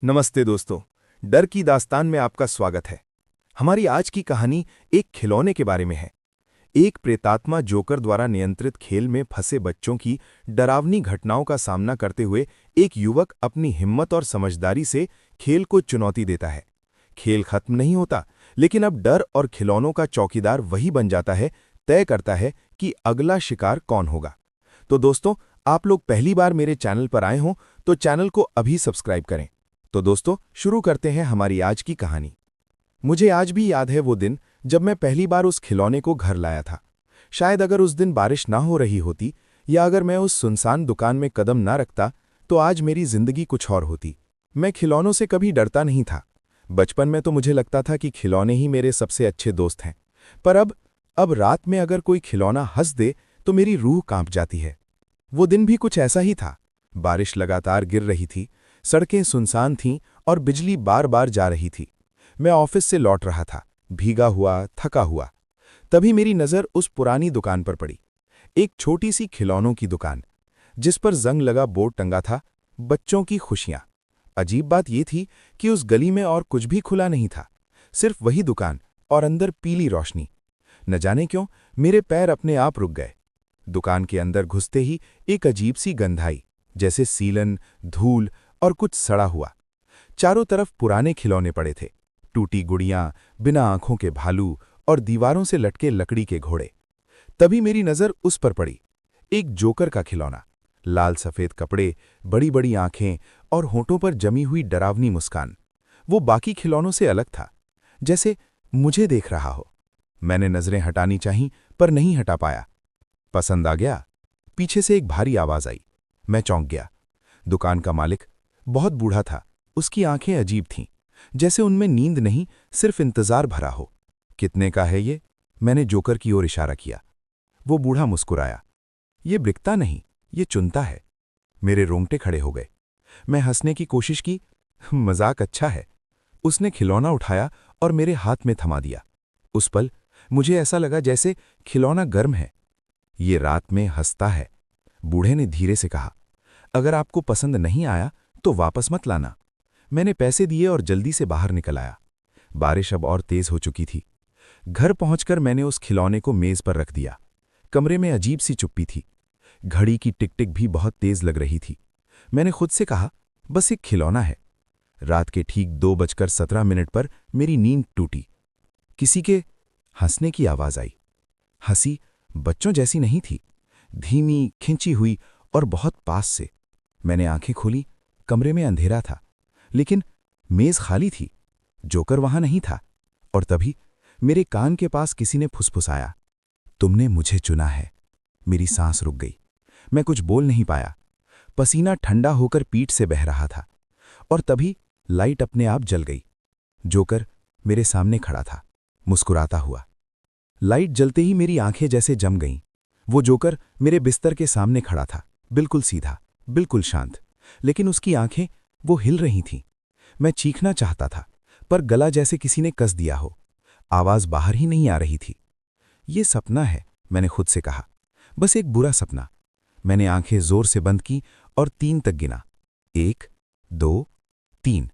नमस्ते दोस्तों। डर की दास्तान में आपका स्वागत है। हमारी आज की कहानी एक खिलौने के बारे में है। एक प्रेतात्मा जोकर द्वारा नियंत्रित खेल में फंसे बच्चों की डरावनी घटनाओं का सामना करते हुए एक युवक अपनी हिम्मत और समझदारी से खेल को चुनौती देता है। खेल खत्म नहीं होता, लेकिन अब डर और खिलौनों का चौकीदार वही बन जाता है, तय करता है कि अगला शिकार कौन होगा। तो दोस्तों, आप लोग पहली बार मेरे चैनल पर आए हों तो चैनल को अभी सब्सक्राइब करें। तो दोस्तों, शुरू करते हैं हमारी आज की कहानी। मुझे आज भी याद है वो दिन जब मैं पहली बार उस खिलौने को घर लाया था। शायद अगर उस दिन बारिश ना हो रही होती या अगर मैं उस सुनसान दुकान में कदम ना रखता तो आज मेरी जिंदगी कुछ और होती। मैं खिलौनों से कभी डरता नहीं था। बचपन में तो मुझे लगता था कि खिलौने ही मेरे सबसे अच्छे दोस्त हैं। पर अब रात में अगर कोई खिलौना हंस दे तो मेरी रूह कांप जाती है। वो दिन भी कुछ ऐसा ही था। बारिश लगातार गिर रही थी, सड़कें सुनसान थीं और बिजली बार बार जा रही थी। मैं ऑफिस से लौट रहा था, भीगा हुआ, थका हुआ। तभी मेरी नज़र उस पुरानी दुकान पर पड़ी। एक छोटी सी खिलौनों की दुकान, जिस पर जंग लगा बोर्ड टंगा था, बच्चों की खुशियां। अजीब बात यह थी कि उस गली में और कुछ भी खुला नहीं था, सिर्फ वही दुकान और अंदर पीली रोशनी। न जाने क्यों मेरे पैर अपने आप रुक गए। दुकान के अंदर घुसते ही एक अजीब सी गंध आई, जैसे सीलन, धूल और कुछ सड़ा हुआ। चारों तरफ पुराने खिलौने पड़े थे, टूटी गुड़ियां, बिना आंखों के भालू और दीवारों से लटके लकड़ी के घोड़े। तभी मेरी नज़र उस पर पड़ी, एक जोकर का खिलौना। लाल सफ़ेद कपड़े, बड़ी बड़ी आंखें और होठों पर जमी हुई डरावनी मुस्कान। वो बाकी खिलौनों से अलग था, जैसे मुझे देख रहा हो। मैंने नज़रें हटानी चाहीं पर नहीं हटा पाया। पसंद आ गया? पीछे से एक भारी आवाज़ आई। मैं चौंक गया। दुकान का मालिक बहुत बूढ़ा था। उसकी आंखें अजीब थीं, जैसे उनमें नींद नहीं, सिर्फ इंतजार भरा हो। कितने का है ये? मैंने जोकर की ओर इशारा किया। वो बूढ़ा मुस्कुराया। ये बिकता नहीं, ये चुनता है। मेरे रोंगटे खड़े हो गए। मैं हंसने की कोशिश की। मजाक अच्छा है। उसने खिलौना उठाया और मेरे हाथ में थमा दिया। उस पल मुझे ऐसा लगा जैसे खिलौना गर्म है। ये रात में हंसता है। बूढ़े ने धीरे से कहा, अगर आपको पसंद नहीं आया तो वापस मत लाना। मैंने पैसे दिए और जल्दी से बाहर निकल आया। बारिश अब और तेज हो चुकी थी। घर पहुंचकर मैंने उस खिलौने को मेज पर रख दिया। कमरे में अजीब सी चुप्पी थी। घड़ी की टिक टिक भी बहुत तेज लग रही थी। मैंने खुद से कहा, बस एक खिलौना है। रात के ठीक 2:17 पर मेरी नींद टूटी। किसी के हंसने की आवाज आई। हंसी बच्चों जैसी नहीं थी, धीमी, खिंची हुई और बहुत पास से। मैंने आंखें खोली। कमरे में अंधेरा था, लेकिन मेज खाली थी। जोकर वहां नहीं था। और तभी मेरे कान के पास किसी ने फुसफुसाया, तुमने मुझे चुना है। मेरी सांस रुक गई। मैं कुछ बोल नहीं पाया। पसीना ठंडा होकर पीठ से बह रहा था। और तभी लाइट अपने आप जल गई। जोकर मेरे सामने खड़ा था, मुस्कुराता हुआ। लाइट जलते ही मेरी आंखें जैसे जम गईं। वो जोकर मेरे बिस्तर के सामने खड़ा था, बिल्कुल सीधा, बिल्कुल शांत। लेकिन उसकी आंखें, वो हिल रही थीं। मैं चीखना चाहता था, पर गला जैसे किसी ने कस दिया हो। आवाज बाहर ही नहीं आ रही थी। ये सपना है, मैंने खुद से कहा, बस एक बुरा सपना। मैंने आंखें जोर से बंद की और 3 तक गिना। 1, 2, 3।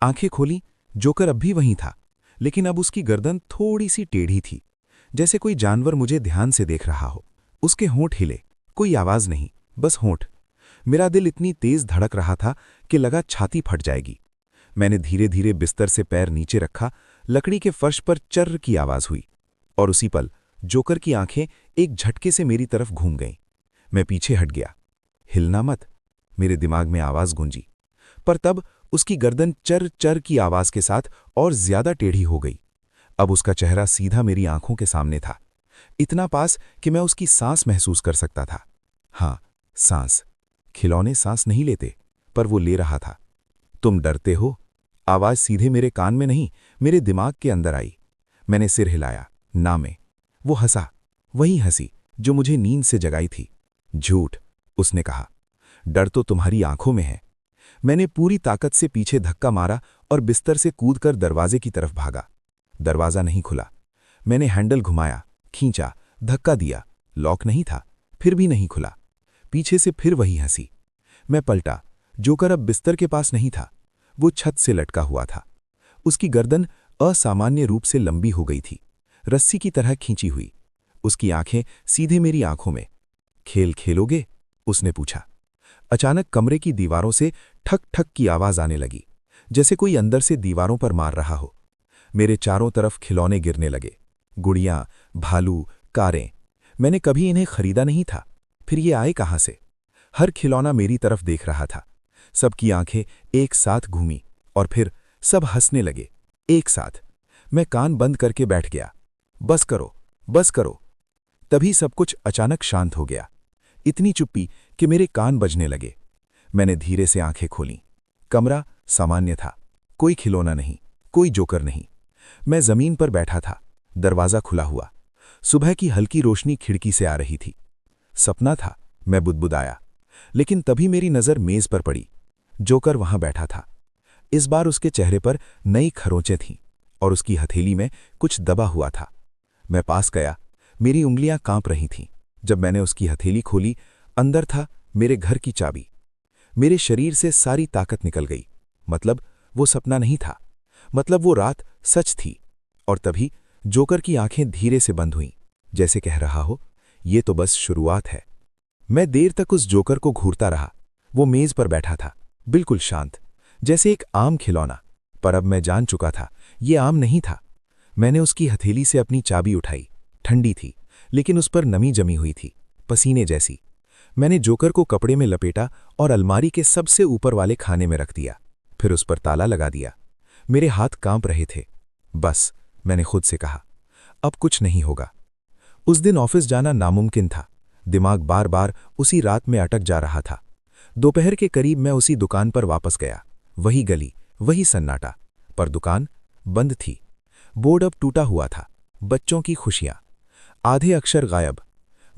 आंखें खोली। जोकर अब भी वहीं था, लेकिन अब उसकी गर्दन थोड़ी सी टेढ़ी थी, जैसे कोई जानवर मुझे ध्यान से देख रहा हो। उसके होंठ हिले, कोई आवाज नहीं, बस होंठ। मेरा दिल इतनी तेज धड़क रहा था कि लगा छाती फट जाएगी। मैंने धीरे धीरे बिस्तर से पैर नीचे रखा। लकड़ी के फर्श पर चर्र की आवाज हुई और उसी पल जोकर की आंखें एक झटके से मेरी तरफ घूम गईं। मैं पीछे हट गया। हिलना मत, मेरे दिमाग में आवाज गूंजी। पर तब उसकी गर्दन चर चर की आवाज के साथ और ज्यादा टेढ़ी हो गई। अब उसका चेहरा सीधा मेरी आंखों के सामने था, इतना पास कि मैं उसकी सांस महसूस कर सकता था। हाँ, सांस। खिलौने सांस नहीं लेते, पर वो ले रहा था। तुम डरते हो? आवाज सीधे मेरे कान में नहीं, मेरे दिमाग के अंदर आई। मैंने सिर हिलाया, ना में। वो हंसा, वही हंसी जो मुझे नींद से जगाई थी। झूठ, उसने कहा, डर तो तुम्हारी आंखों में है। मैंने पूरी ताकत से पीछे धक्का मारा और बिस्तर से कूदकर दरवाजे की तरफ भागा। दरवाजा नहीं खुला। मैंने हैंडल घुमाया, खींचा, धक्का दिया। लॉक नहीं था, फिर भी नहीं खुला। पीछे से फिर वही हंसी। मैं पलटा। जोकर अब बिस्तर के पास नहीं था। वो छत से लटका हुआ था। उसकी गर्दन असामान्य रूप से लंबी हो गई थी, रस्सी की तरह खींची हुई। उसकी आंखें सीधे मेरी आंखों में। खेल खेलोगे? उसने पूछा। अचानक कमरे की दीवारों से ठक ठक की आवाज आने लगी, जैसे कोई अंदर से दीवारों पर मार रहा हो। मेरे चारों तरफ खिलौने गिरने लगे, गुड़ियां, भालू, कारें। मैंने कभी इन्हें खरीदा नहीं था, फिर ये आए कहां से? हर खिलौना मेरी तरफ देख रहा था। सबकी आंखें एक साथ घूमी और फिर सब हंसने लगे, एक साथ। मैं कान बंद करके बैठ गया। बस करो, बस करो। तभी सब कुछ अचानक शांत हो गया। इतनी चुप्पी कि मेरे कान बजने लगे। मैंने धीरे से आंखें खोलीं। कमरा सामान्य था, कोई खिलौना नहीं, कोई जोकर नहीं। मैं जमीन पर बैठा था, दरवाजा खुला हुआ। सुबह की हल्की रोशनी खिड़की से आ रही थी। सपना था, मैं बुदबुदाया। लेकिन तभी मेरी नजर मेज पर पड़ी। जोकर वहां बैठा था। इस बार उसके चेहरे पर नई खरोंचें थीं और उसकी हथेली में कुछ दबा हुआ था। मैं पास गया, मेरी उंगलियां कांप रही थीं। जब मैंने उसकी हथेली खोली, अंदर था मेरे घर की चाबी। मेरे शरीर से सारी ताकत निकल गई। मतलब वो सपना नहीं था, मतलब वो रात सच थी। और तभी जोकर की आंखें धीरे से बंद हुईं, जैसे कह रहा हो, ये तो बस शुरुआत है। मैं देर तक उस जोकर को घूरता रहा। वो मेज पर बैठा था, बिल्कुल शांत, जैसे एक आम खिलौना। पर अब मैं जान चुका था, ये आम नहीं था। मैंने उसकी हथेली से अपनी चाबी उठाई। ठंडी थी, लेकिन उस पर नमी जमी हुई थी, पसीने जैसी। मैंने जोकर को कपड़े में लपेटा और अलमारी के सबसे ऊपर वाले खाने में रख दिया। फिर उस पर ताला लगा दिया। मेरे हाथ कांप रहे थे। बस, मैंने खुद से कहा, अब कुछ नहीं होगा। उस दिन ऑफिस जाना नामुमकिन था। दिमाग बार बार उसी रात में अटक जा रहा था। दोपहर के करीब मैं उसी दुकान पर वापस गया। वही गली, वही सन्नाटा, पर दुकान बंद थी। बोर्ड अब टूटा हुआ था, बच्चों की खुशियां। आधे अक्षर गायब।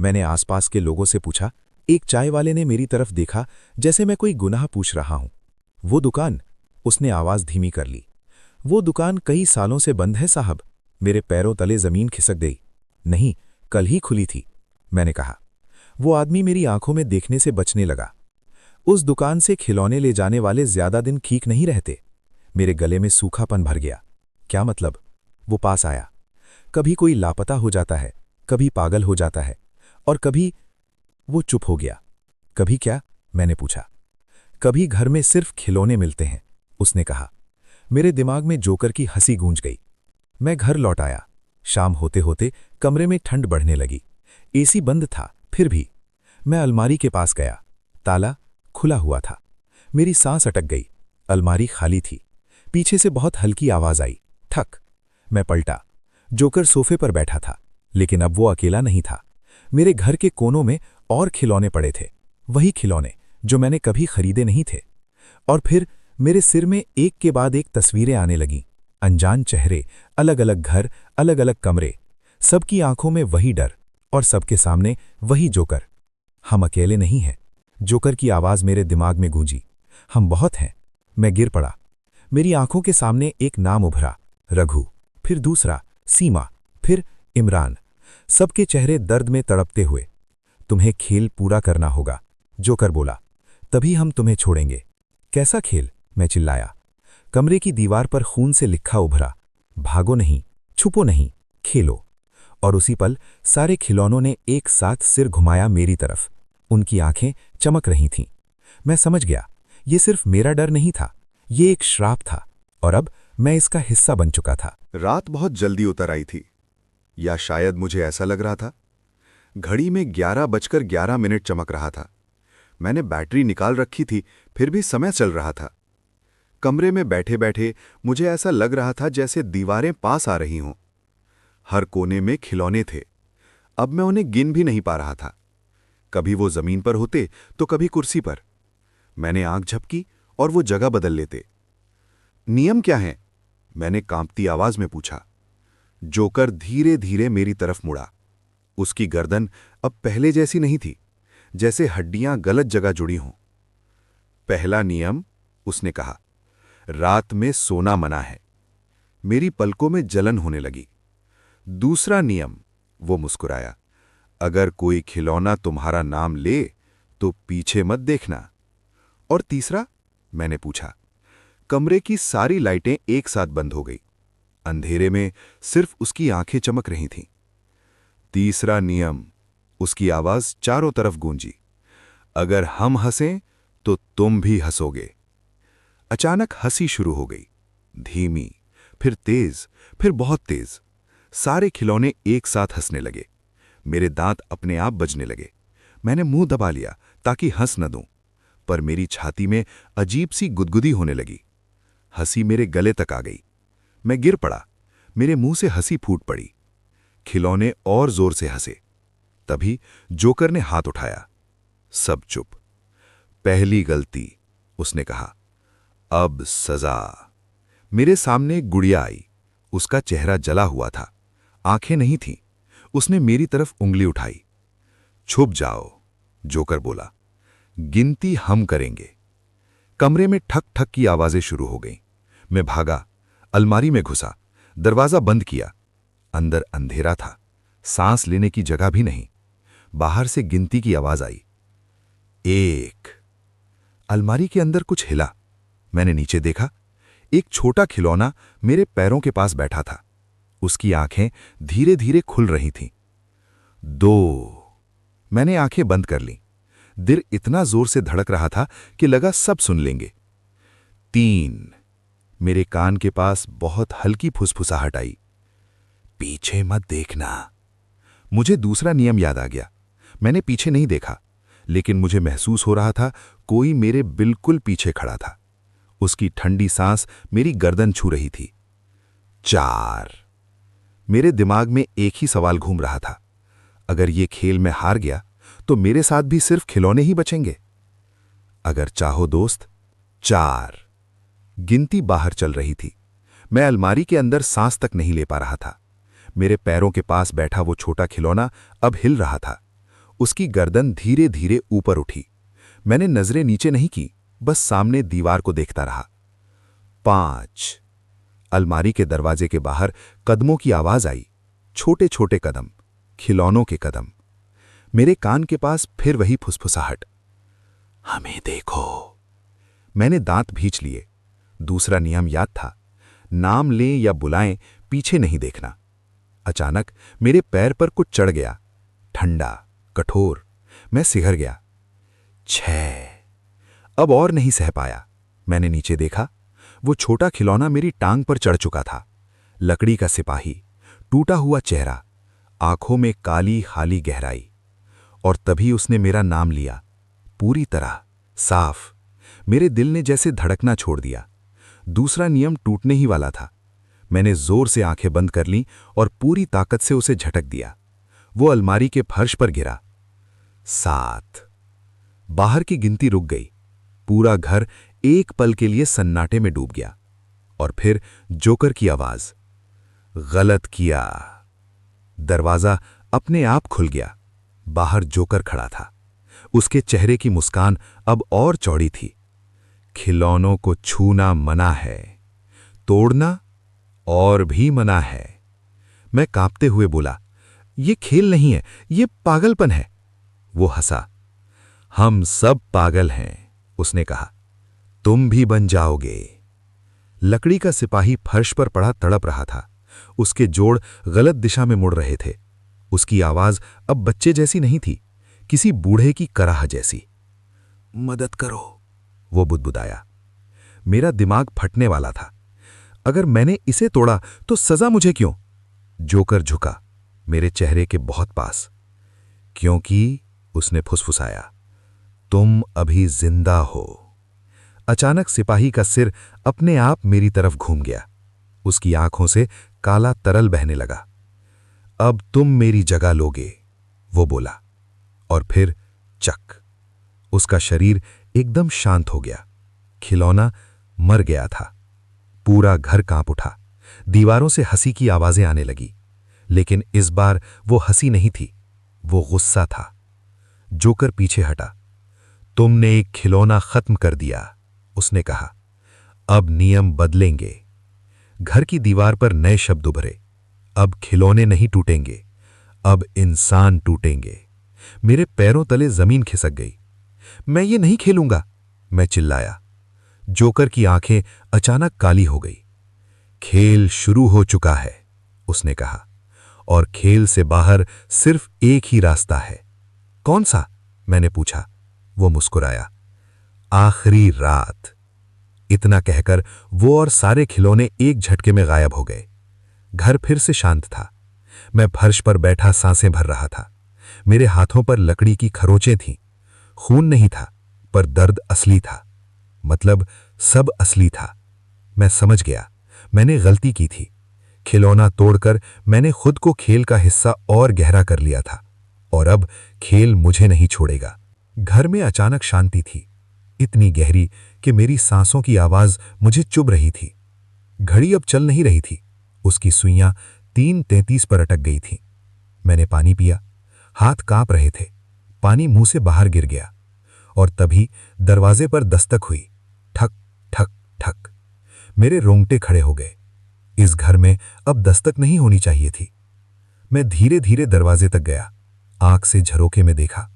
मैंने आसपास के लोगों से पूछा। एक चाय वाले ने मेरी तरफ देखा, जैसे मैं कोई गुनाह पूछ रहा हूं। वो दुकान? उसने आवाज धीमी कर ली। वो दुकान कई सालों से बंद है साहब। मेरे पैरों तले जमीन खिसक गई। नहीं, कल ही खुली थी, मैंने कहा। वो आदमी मेरी आंखों में देखने से बचने लगा। उस दुकान से खिलौने ले जाने वाले ज्यादा दिन ठीक नहीं रहते। मेरे गले में सूखापन भर गया। क्या मतलब? वो पास आया। कभी कोई लापता हो जाता है, कभी पागल हो जाता है, और कभी... वो चुप हो गया। कभी क्या? मैंने पूछा। कभी घर में सिर्फ खिलौने मिलते हैं, उसने कहा। मेरे दिमाग में जोकर की हंसी गूंज गई। मैं घर लौट आया। शाम होते होते कमरे में ठंड बढ़ने लगी। एसी बंद था, फिर भी। मैं अलमारी के पास गया। ताला खुला हुआ था। मेरी सांस अटक गई। अलमारी खाली थी। पीछे से बहुत हल्की आवाज आई, ठक। मैं पलटा। जोकर सोफे पर बैठा था, लेकिन अब वो अकेला नहीं था। मेरे घर के कोनों में और खिलौने पड़े थे, वही खिलौने जो मैंने कभी खरीदे नहीं थे। और फिर मेरे सिर में एक के बाद एक तस्वीरें आने लगीं। अनजान चेहरे, अलग अलग घर, अलग अलग कमरे। सबकी आंखों में वही डर और सबके सामने वही जोकर। हम अकेले नहीं हैं। जोकर की आवाज मेरे दिमाग में गूंजी। हम बहुत हैं। मैं गिर पड़ा। मेरी आंखों के सामने एक नाम उभरा, रघु। फिर दूसरा, सीमा। फिर इमरान। सबके चेहरे दर्द में तड़पते हुए। तुम्हें खेल पूरा करना होगा, जोकर बोला। तभी हम तुम्हें छोड़ेंगे। कैसा खेल? मैं चिल्लाया। कमरे की दीवार पर खून से लिखा उभरा, भागो नहीं, छुपो नहीं, खेलो। और उसी पल सारे खिलौनों ने एक साथ सिर घुमाया मेरी तरफ। उनकी आंखें चमक रही थीं। मैं समझ गया, ये सिर्फ मेरा डर नहीं था, ये एक श्राप था, और अब मैं इसका हिस्सा बन चुका था। रात बहुत जल्दी उतर आई थी, या शायद मुझे ऐसा लग रहा था। घड़ी में 11:11 चमक रहा था। मैंने बैटरी निकाल रखी थी, फिर भी समय चल रहा था। कमरे में बैठे बैठे मुझे ऐसा लग रहा था जैसे दीवारें पास आ रही हों। हर कोने में खिलौने थे। अब मैं उन्हें गिन भी नहीं पा रहा था। कभी वो जमीन पर होते तो कभी कुर्सी पर। मैंने आंख झपकी और वो जगह बदल लेते। नियम क्या है? मैंने कांपती आवाज में पूछा। जोकर धीरे धीरे मेरी तरफ मुड़ा। उसकी गर्दन अब पहले जैसी नहीं थी, जैसे हड्डियां गलत जगह जुड़ी हों। पहला नियम, उसने कहा, रात में सोना मना है। मेरी पलकों में जलन होने लगी। दूसरा नियम, वो मुस्कुराया, अगर कोई खिलौना तुम्हारा नाम ले तो पीछे मत देखना। और तीसरा? मैंने पूछा। कमरे की सारी लाइटें एक साथ बंद हो गई। अंधेरे में सिर्फ उसकी आंखें चमक रही थीं। तीसरा नियम, उसकी आवाज चारों तरफ गूंजी। अगर हम हंसें तो तुम भी हंसोगे। अचानक हंसी शुरू हो गई, धीमी, फिर तेज, फिर बहुत तेज। सारे खिलौने एक साथ हंसने लगे। मेरे दांत अपने आप बजने लगे। मैंने मुंह दबा लिया ताकि हंस न दूं, पर मेरी छाती में अजीब सी गुदगुदी होने लगी। हंसी मेरे गले तक आ गई। मैं गिर पड़ा। मेरे मुंह से हंसी फूट पड़ी। खिलौने और जोर से हंसे। तभी जोकर ने हाथ उठाया। सब चुप। पहली गलती, उसने कहा। अब सजा। मेरे सामने गुड़िया आई। उसका चेहरा जला हुआ था, आंखें नहीं थीं। उसने मेरी तरफ उंगली उठाई। छुप जाओ, जोकर बोला। गिनती हम करेंगे। कमरे में ठक ठक की आवाजें शुरू हो गईं। मैं भागा, अलमारी में घुसा, दरवाजा बंद किया। अंदर अंधेरा था, सांस लेने की जगह भी नहीं। बाहर से गिनती की आवाज आई। 1। अलमारी के अंदर कुछ हिला। मैंने नीचे देखा। एक छोटा खिलौना मेरे पैरों के पास बैठा था। उसकी आंखें धीरे धीरे खुल रही थीं। 2। मैंने आंखें बंद कर लीं। दिल इतना जोर से धड़क रहा था कि लगा सब सुन लेंगे। 3। मेरे कान के पास बहुत हल्की फुसफुसाहट आई। पीछे मत देखना। मुझे दूसरा नियम याद आ गया। मैंने पीछे नहीं देखा, लेकिन मुझे महसूस हो रहा था कोई मेरे बिल्कुल पीछे खड़ा था। उसकी ठंडी सांस मेरी गर्दन छू रही थी। 4। मेरे दिमाग में एक ही सवाल घूम रहा था। अगर ये खेल में हार गया तो मेरे साथ भी सिर्फ खिलौने ही बचेंगे। अगर चाहो दोस्त। 4। गिनती बाहर चल रही थी। मैं अलमारी के अंदर सांस तक नहीं ले पा रहा था। मेरे पैरों के पास बैठा वो छोटा खिलौना अब हिल रहा था। उसकी गर्दन धीरे धीरे ऊपर उठी। मैंने नजरें नीचे नहीं की, बस सामने दीवार को देखता रहा। 5। अलमारी के दरवाजे के बाहर कदमों की आवाज आई। छोटे छोटे कदम, खिलौनों के कदम। मेरे कान के पास फिर वही फुसफुसाहट। हमें देखो। मैंने दांत भींच लिए। दूसरा नियम याद था, नाम लें या बुलाएं, पीछे नहीं देखना। अचानक मेरे पैर पर कुछ चढ़ गया, ठंडा, कठोर। मैं सिहर गया। 6। अब और नहीं सह पाया। मैंने नीचे देखा। वो छोटा खिलौना मेरी टांग पर चढ़ चुका था। लकड़ी का सिपाही, टूटा हुआ चेहरा, आंखों में काली खाली गहराई। और तभी उसने मेरा नाम लिया, पूरी तरह, साफ। मेरे दिल ने जैसे धड़कना छोड़ दिया। दूसरा नियम टूटने ही वाला था। मैंने जोर से आंखें बंद कर लीं और पूरी ताकत से उसे झटक दिया। वो अलमारी के फर्श पर गिरा। 7। बाहर की गिनती रुक गई। पूरा घर एक पल के लिए सन्नाटे में डूब गया। और फिर जोकर की आवाज। गलत किया। दरवाजा अपने आप खुल गया। बाहर जोकर खड़ा था। उसके चेहरे की मुस्कान अब और चौड़ी थी। खिलौनों को छूना मना है, तोड़ना और भी मना है। मैं कांपते हुए बोला, ये खेल नहीं है, ये पागलपन है। वो हंसा। हम सब पागल हैं, उसने कहा। तुम भी बन जाओगे। लकड़ी का सिपाही फर्श पर पड़ा तड़प रहा था। उसके जोड़ गलत दिशा में मुड़ रहे थे। उसकी आवाज अब बच्चे जैसी नहीं थी, किसी बूढ़े की कराह जैसी। मदद करो, वो बुदबुदाया। मेरा दिमाग फटने वाला था। अगर मैंने इसे तोड़ा तो सजा मुझे क्यों? जोकर झुका, मेरे चेहरे के बहुत पास। क्योंकि, उसने फुसफुसाया, तुम अभी जिंदा हो। अचानक सिपाही का सिर अपने आप मेरी तरफ घूम गया। उसकी आंखों से काला तरल बहने लगा। अब तुम मेरी जगह लोगे, वो बोला। और फिर चक, उसका शरीर एकदम शांत हो गया। खिलौना मर गया था। पूरा घर कांप उठा। दीवारों से हंसी की आवाजें आने लगी। लेकिन इस बार वो हंसी नहीं थी, वो गुस्सा था। जोकर पीछे हटा। तुमने एक खिलौना खत्म कर दिया, उसने कहा। अब नियम बदलेंगे। घर की दीवार पर नए शब्द उभरे। अब खिलौने नहीं टूटेंगे, अब इंसान टूटेंगे। मेरे पैरों तले जमीन खिसक गई। मैं ये नहीं खेलूंगा, मैं चिल्लाया। जोकर की आंखें अचानक काली हो गई। खेल शुरू हो चुका है, उसने कहा, और खेल से बाहर सिर्फ एक ही रास्ता है। कौन सा? मैंने पूछा। वो मुस्कुराया। आखिरी रात। इतना कहकर वो और सारे खिलौने एक झटके में गायब हो गए। घर फिर से शांत था। मैं फर्श पर बैठा सांसें भर रहा था। मेरे हाथों पर लकड़ी की खरोंचें थीं। खून नहीं था, पर दर्द असली था। मतलब सब असली था। मैं समझ गया, मैंने गलती की थी। खिलौना तोड़कर मैंने खुद को खेल का हिस्सा और गहरा कर लिया था, और अब खेल मुझे नहीं छोड़ेगा। घर में अचानक शांति थी, इतनी गहरी कि मेरी सांसों की आवाज मुझे चुभ रही थी। घड़ी अब चल नहीं रही थी, उसकी सुइयां 3:33 पर अटक गई थीं। मैंने पानी पिया, हाथ कांप रहे थे। पानी मुंह से बाहर गिर गया, और तभी दरवाजे पर दस्तक हुई। ठक ठक ठक। मेरे रोंगटे खड़े हो गए। इस घर में अब दस्तक नहीं होनी चाहिए थी। मैं धीरे धीरे दरवाजे तक गया। आंख से झरोखे में देखा।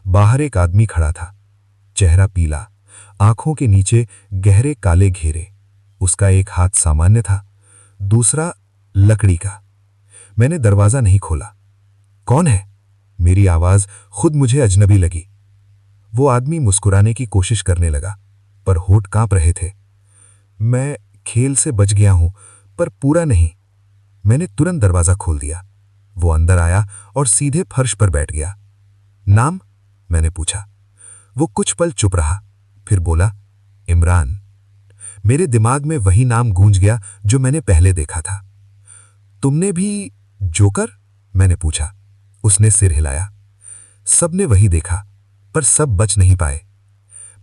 बाहर एक आदमी खड़ा था, चेहरा पीला, आंखों के नीचे गहरे काले घेरे। उसका एक हाथ सामान्य था, दूसरा लकड़ी का। मैंने दरवाजा नहीं खोला। कौन है? मेरी आवाज खुद मुझे अजनबी लगी। वो आदमी मुस्कुराने की कोशिश करने लगा, पर होठ कांप रहे थे। मैं खेल से बच गया हूं, पर पूरा नहीं। मैंने तुरंत दरवाजा खोल दिया। वो अंदर आया और सीधे फर्श पर बैठ गया। नाम? मैंने पूछा। वो कुछ पल चुप रहा, फिर बोला, इमरान। मेरे दिमाग में वही नाम गूंज गया जो मैंने पहले देखा था। तुमने भी जोकर? मैंने पूछा। उसने सिर हिलाया। सबने वही देखा, पर सब बच नहीं पाए।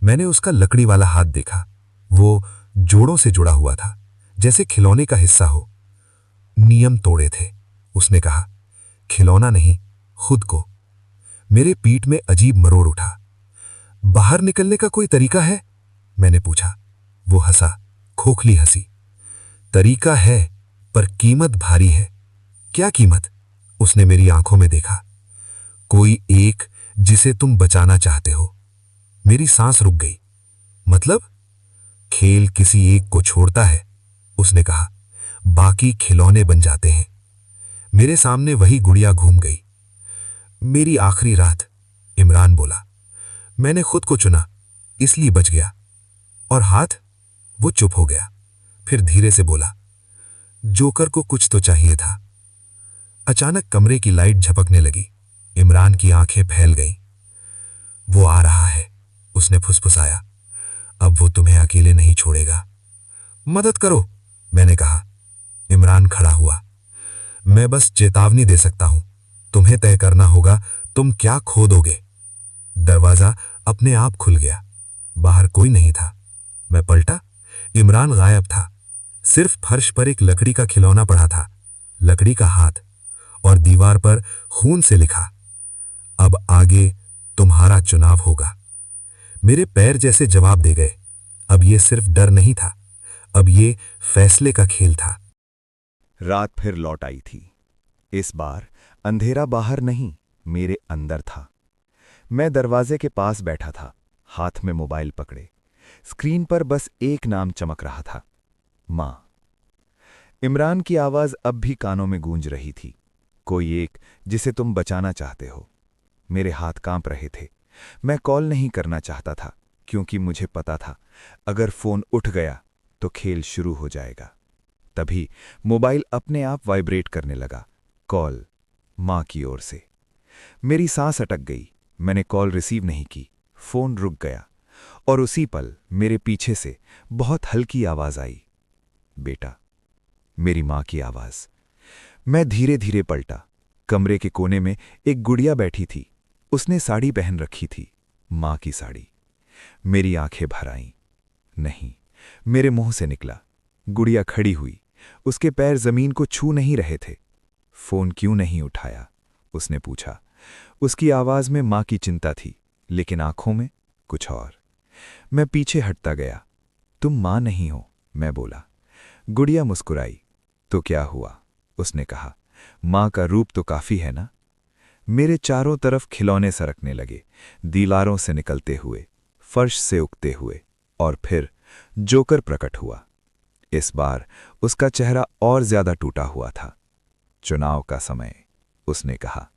मैंने उसका लकड़ी वाला हाथ देखा। वो जोड़ों से जुड़ा हुआ था, जैसे खिलौने का हिस्सा हो। नियम तोड़े थे, उसने कहा। खिलौना नहीं, खुद को। मेरे पीठ में अजीब मरोड़ उठा। बाहर निकलने का कोई तरीका है? मैंने पूछा। वो हंसा, खोखली हंसी। तरीका है, पर कीमत भारी है। क्या कीमत? उसने मेरी आंखों में देखा। कोई एक जिसे तुम बचाना चाहते हो। मेरी सांस रुक गई। मतलब? खेल किसी एक को छोड़ता है, उसने कहा। बाकी खिलौने बन जाते हैं। मेरे सामने वही गुड़िया घूम गई। मेरी आखिरी रात, इमरान बोला। मैंने खुद को चुना, इसलिए बच गया। और हाथ? वो चुप हो गया, फिर धीरे से बोला, जोकर को कुछ तो चाहिए था। अचानक कमरे की लाइट झपकने लगी। इमरान की आंखें फैल गईं। वो आ रहा है, उसने फुसफुसाया। अब वो तुम्हें अकेले नहीं छोड़ेगा। मदद करो, मैंने कहा। इमरान खड़ा हुआ। मैं बस चेतावनी दे सकता हूं, तुम्हें तय करना होगा तुम क्या खो दोगे। दरवाजा अपने आप खुल गया। बाहर कोई नहीं था। मैं पलटा। इमरान गायब था। सिर्फ फर्श पर एक लकड़ी का खिलौना पड़ा था, लकड़ी का हाथ, और दीवार पर खून से लिखा, अब आगे तुम्हारा चुनाव होगा। मेरे पैर जैसे जवाब दे गए। अब ये सिर्फ डर नहीं था, अब ये फैसले का खेल था। रात फिर लौट आई थी। इस बार अंधेरा बाहर नहीं, मेरे अंदर था। मैं दरवाजे के पास बैठा था, हाथ में मोबाइल पकड़े। स्क्रीन पर बस एक नाम चमक रहा था, मां। इमरान की आवाज अब भी कानों में गूंज रही थी। कोई एक जिसे तुम बचाना चाहते हो। मेरे हाथ कांप रहे थे। मैं कॉल नहीं करना चाहता था, क्योंकि मुझे पता था अगर फोन उठ गया तो खेल शुरू हो जाएगा। तभी मोबाइल अपने आप वाइब्रेट करने लगा। कॉल, मां की ओर से। मेरी सांस अटक गई। मैंने कॉल रिसीव नहीं की। फोन रुक गया, और उसी पल मेरे पीछे से बहुत हल्की आवाज आई, बेटा। मेरी मां की आवाज। मैं धीरे धीरे पलटा। कमरे के कोने में एक गुड़िया बैठी थी। उसने साड़ी पहन रखी थी, मां की साड़ी। मेरी आंखें भर आईं। नहीं, मेरे मुंह से निकला। गुड़िया खड़ी हुई। उसके पैर जमीन को छू नहीं रहे थे। फोन क्यों नहीं उठाया? उसने पूछा। उसकी आवाज में मां की चिंता थी, लेकिन आंखों में कुछ और। मैं पीछे हटता गया। तुम मां नहीं हो, मैं बोला। गुड़िया मुस्कुराई। तो क्या हुआ? उसने कहा। मां का रूप तो काफी है ना? मेरे चारों तरफ खिलौने सरकने लगे, दीवारों से निकलते हुए, फर्श से उगते हुए, और फिर जोकर प्रकट हुआ। इस बार उसका चेहरा और ज्यादा टूटा हुआ था। चुनाव का समय, उसने कहा।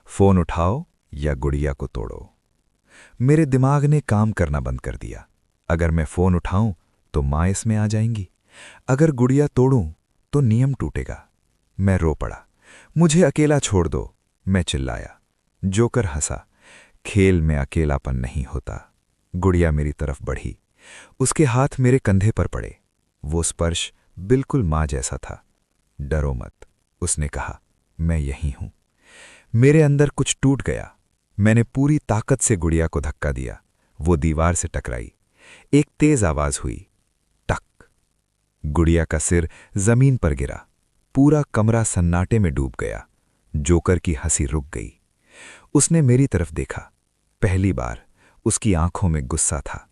फोन उठाओ या गुड़िया को तोड़ो। मेरे दिमाग ने काम करना बंद कर दिया। अगर मैं फोन उठाऊं तो मां इसमें आ जाएंगी, अगर गुड़िया तोड़ूं तो नियम टूटेगा। मैं रो पड़ा। मुझे अकेला छोड़ दो, मैं चिल्लाया। जोकर हंसा। खेल में अकेलापन नहीं होता। गुड़िया मेरी तरफ बढ़ी। उसके हाथ मेरे कंधे पर पड़े। वो स्पर्श बिल्कुल मां जैसा था। डरो मत, उसने कहा, मैं यहीं हूं। मेरे अंदर कुछ टूट गया। मैंने पूरी ताकत से गुड़िया को धक्का दिया। वो दीवार से टकराई। एक तेज आवाज हुई, टक। गुड़िया का सिर जमीन पर गिरा। पूरा कमरा सन्नाटे में डूब गया। जोकर की हंसी रुक गई। उसने मेरी तरफ देखा। पहली बार उसकी आंखों में गुस्सा था।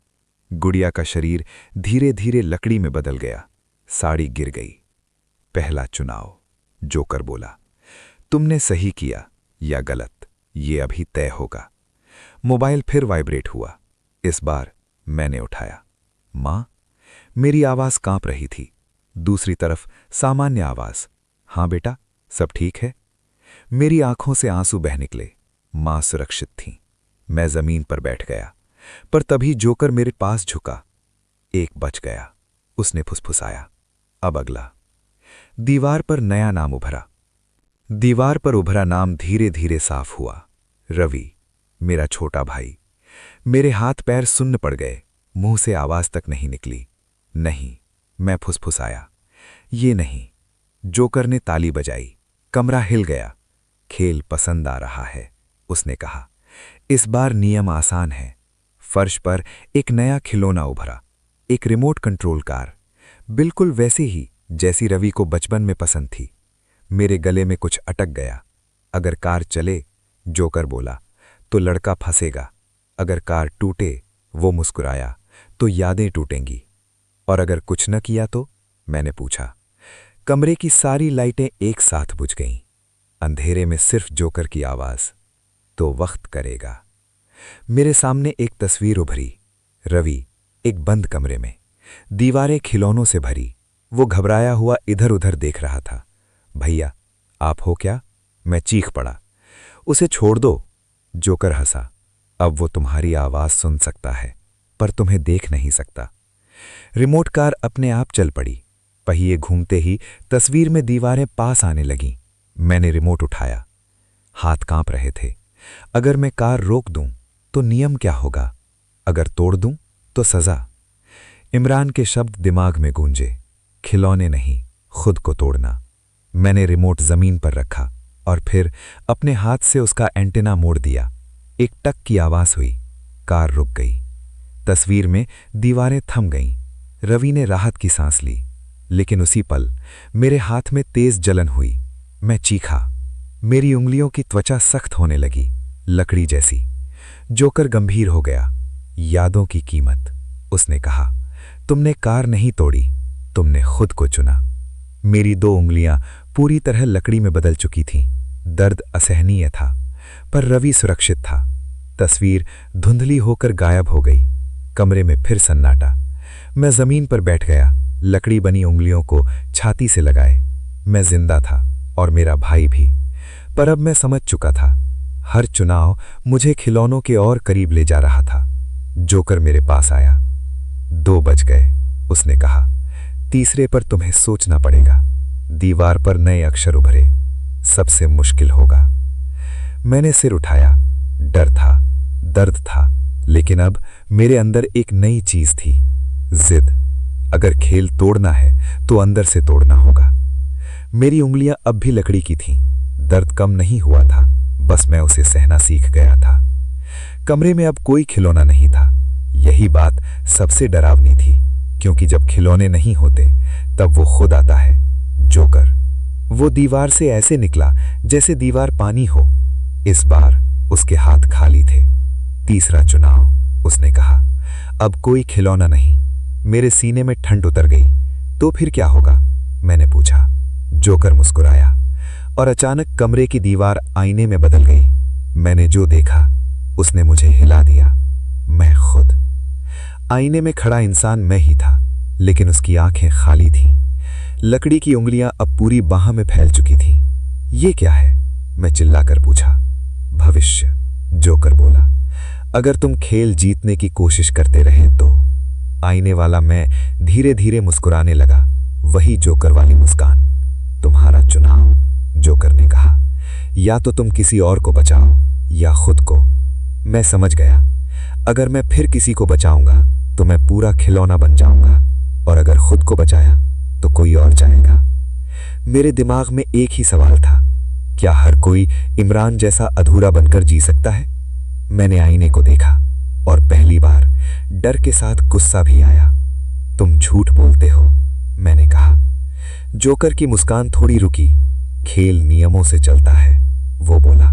गुड़िया का शरीर धीरे धीरे लकड़ी में बदल गया। साड़ी गिर गई। पहला चुनाव, जोकर बोला। तुमने सही किया या गलत, ये अभी तय होगा। मोबाइल फिर वाइब्रेट हुआ। इस बार मैंने उठाया। मां? मेरी आवाज कांप रही थी। दूसरी तरफ सामान्य आवाज, हां बेटा, सब ठीक है। मेरी आंखों से आंसू बह निकले। मां सुरक्षित थी। मैं जमीन पर बैठ गया। पर तभी जोकर मेरे पास झुका। एक बच गया, उसने फुसफुसाया। अब अगला। दीवार पर नया नाम उभरा। दीवार पर उभरा नाम धीरे धीरे साफ हुआ। रवि, मेरा छोटा भाई। मेरे हाथ पैर सुन्न पड़ गए। मुंह से आवाज तक नहीं निकली। नहीं, मैं फुसफुसाया। ये नहीं। जोकर ने ताली बजाई। कमरा हिल गया। खेल पसंद आ रहा है, उसने कहा। इस बार नियम आसान है। फर्श पर एक नया खिलौना उभरा। एक रिमोट कंट्रोल कार, बिल्कुल वैसे ही जैसी रवि को बचपन में पसंद थी। मेरे गले में कुछ अटक गया। अगर कार चले, जोकर बोला, तो लड़का फंसेगा। अगर कार टूटे, वो मुस्कुराया, तो यादें टूटेंगी। और अगर कुछ न किया तो? मैंने पूछा। कमरे की सारी लाइटें एक साथ बुझ गईं। अंधेरे में सिर्फ जोकर की आवाज, तो वक्त करेगा। मेरे सामने एक तस्वीर उभरी। रवि एक बंद कमरे में, दीवारें खिलौनों से भरी। वो घबराया हुआ इधर उधर देख रहा था। भैया, आप हो क्या? मैं चीख पड़ा। उसे छोड़ दो। जोकर हंसा। अब वो तुम्हारी आवाज सुन सकता है, पर तुम्हें देख नहीं सकता। रिमोट कार अपने आप चल पड़ी। पहिए घूमते ही तस्वीर में दीवारें पास आने लगीं। मैंने रिमोट उठाया। हाथ कांप रहे थे। अगर मैं कार रोक दूं तो नियम क्या होगा? अगर तोड़ दूं तो सजा। इमरान के शब्द दिमाग में गूंजे। खिलौने नहीं, खुद को तोड़ना। मैंने रिमोट जमीन पर रखा और फिर अपने हाथ से उसका एंटेना मोड़ दिया। एक टक की आवाज हुई। कार रुक गई। तस्वीर में दीवारें थम गईं। रवि ने राहत की सांस ली। लेकिन उसी पल मेरे हाथ में तेज जलन हुई। मैं चीखा। मेरी उंगलियों की त्वचा सख्त होने लगी, लकड़ी जैसी। जोकर गंभीर हो गया। यादों की कीमत, उसने कहा। तुमने कार नहीं तोड़ी, तुमने खुद को चुना। मेरी दो उंगलियां पूरी तरह लकड़ी में बदल चुकी थीं। दर्द असहनीय था, पर रवि सुरक्षित था। तस्वीर धुंधली होकर गायब हो गई। कमरे में फिर सन्नाटा। मैं जमीन पर बैठ गया, लकड़ी बनी उंगलियों को छाती से लगाए। मैं जिंदा था और मेरा भाई भी। पर अब मैं समझ चुका था, हर चुनाव मुझे खिलौनों के और करीब ले जा रहा था। जोकर मेरे पास आया। 2 बज गए, उसने कहा। तीसरे पर तुम्हें सोचना पड़ेगा। दीवार पर नए अक्षर उभरे। सबसे मुश्किल होगा। मैंने सिर उठाया। डर था, दर्द था, लेकिन अब मेरे अंदर एक नई चीज थी, जिद। अगर खेल तोड़ना है तो अंदर से तोड़ना होगा। मेरी उंगलियां अब भी लकड़ी की थीं। दर्द कम नहीं हुआ था, बस मैं उसे सहना सीख गया था। कमरे में अब कोई खिलौना नहीं था। यही बात सबसे डरावनी थी, क्योंकि जब खिलौने नहीं होते तब वो खुद आता है, जोकर। वो दीवार से ऐसे निकला जैसे दीवार पानी हो। इस बार उसके हाथ खाली थे। तीसरा चुनाव, उसने कहा। अब कोई खिलौना नहीं। मेरे सीने में ठंड उतर गई। तो फिर क्या होगा? मैंने पूछा। जोकर मुस्कुराया और अचानक कमरे की दीवार आईने में बदल गई। मैंने जो देखा उसने मुझे हिला दिया। मैं खुद। आईने में खड़ा इंसान मैं ही था। लेकिन उसकी आंखें खाली थीं। लकड़ी की उंगलियां अब पूरी बाह में फैल चुकी थीं। ये क्या है? मैं चिल्लाकर पूछा। भविष्य, जोकर बोला। अगर तुम खेल जीतने की कोशिश करते रहे तो। आईने वाला मैं धीरे धीरे मुस्कुराने लगा, वही जोकर वाली मुस्कान। तुम्हारा चुनाव, जोकर ने कहा। या तो तुम किसी और को बचाओ या खुद को। मैं समझ गया, अगर मैं फिर किसी को बचाऊंगा तो मैं पूरा खिलौना बन जाऊंगा, और अगर खुद को बचाया तो कोई और जाएगा। मेरे दिमाग में एक ही सवाल था, क्या हर कोई इमरान जैसा अधूरा बनकर जी सकता है? मैंने आईने को देखा और पहली बार डर के साथ गुस्सा भी आया। तुम झूठ बोलते हो, मैंने कहा। जोकर की मुस्कान थोड़ी रुकी। खेल नियमों से चलता है, वो बोला।